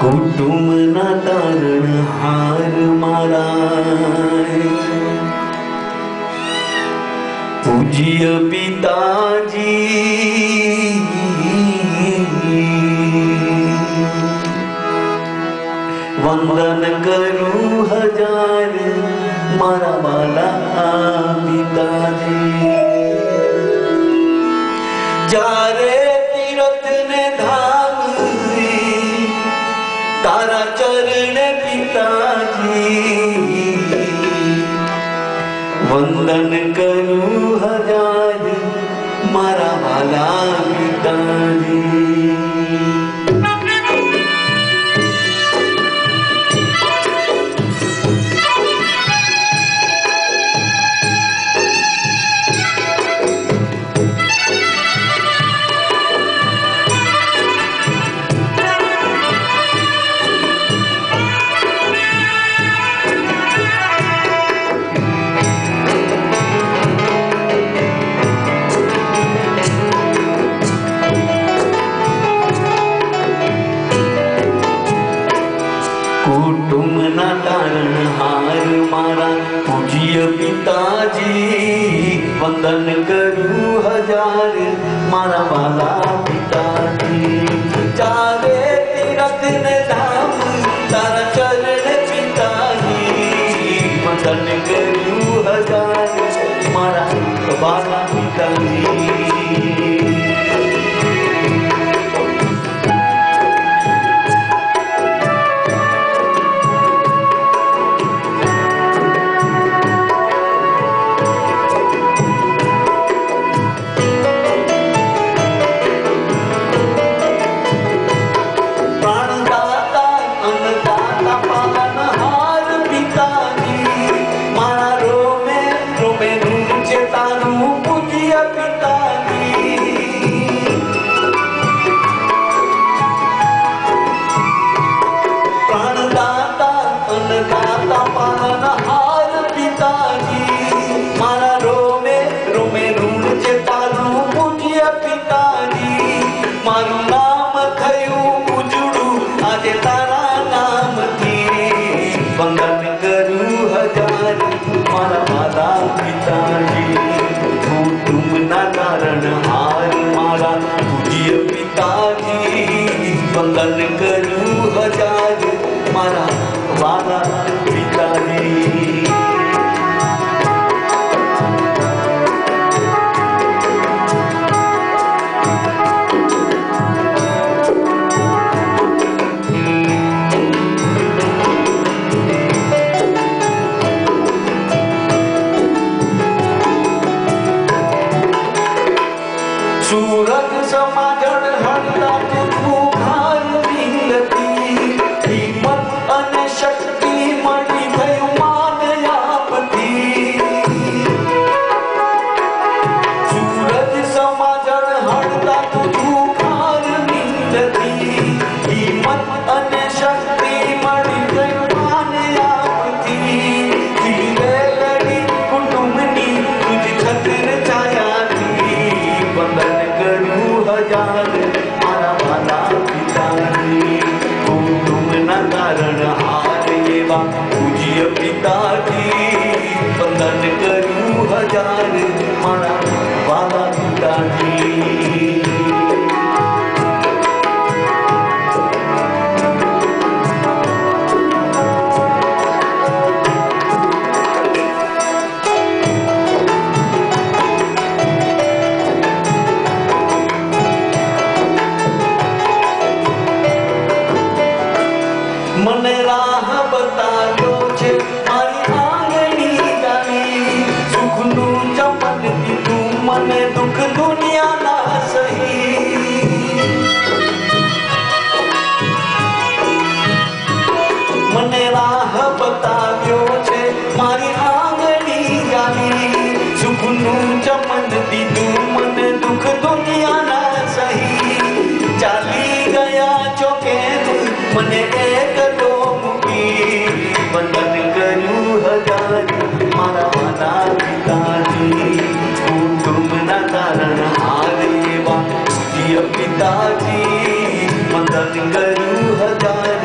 કુટુંબના તારણહાર મારા પૂજ્ય પિતાજી, વંદન કરું હજાર મારા વાલા પિતાજી. જ્યારે તીરથ ને ધામ તારા ચરણ પિતાજી, વંદન કરું હજાર મારા વાલા પિતાજી. કુટુંબના તારણહાર મારા પૂજ્ય પિતાજી, વંદન કરું હજાર મારા વાલા પિતાજી. ચારે તીરથ ને ધામ તારા ચરણ પિતાજી, વંદન કરું હજાર મારા વાલા પિતાજી. કુટુંબના તારણહાર મારા પૂજ્ય પિતાજી, વંદન કરું હજાર મારા વાલા પિતાજી. સૂરજ સમાજણ હળતા તું ખાર વિંગતી, હિંમત અને શક્તિ મળી થયું માન આપતી. સૂરજ સમાજણ હળતા તું ખાર વિંગતી, હિંમત અને શક્તિ મળી થયું માન આપતી. ધીરે લડી કુટુંબની તુજ છત્ર છાયાથી, વંદન હજાર મારા વાલા પિતાજી. કુટુંબના તારણહાર એવા પૂજ્ય પિતાજી, વંદન કરું હજાર મારા વાલા પિતાજી. મને રાહ બતાવ્યો છે મારી આંગણી જાની, સુખનું ચમન દીધું મને દુઃખ દુનિયાના સહી. મને રાહ બતાવ્યો છે મારી આંગણી જાની, સુખનું ચમન દીધું મને દુઃખ દુનિયાના સહી. ચાલી ગયા છો કેમ મને એકલો મૂકી, વંદન કરું હજાર મારા વાલા પિતાજી. કુટુંબના તારણહાર એવા પૂજ્ય પિતાજી, વંદન કરું હજાર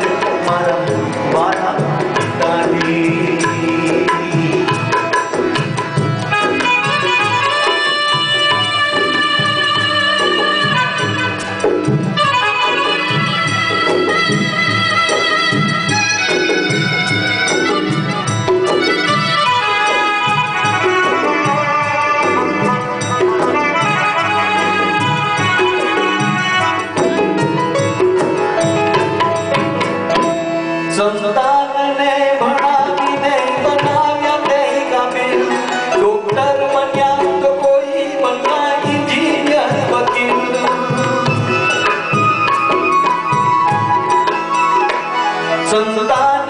સંતાનને ભણાવીને બનાવ્યા તે કાબિલ, ડોક્ટર બન્યા તો કોઈ બન્યા ઇન્જિનિયર વકીલ. સંતાન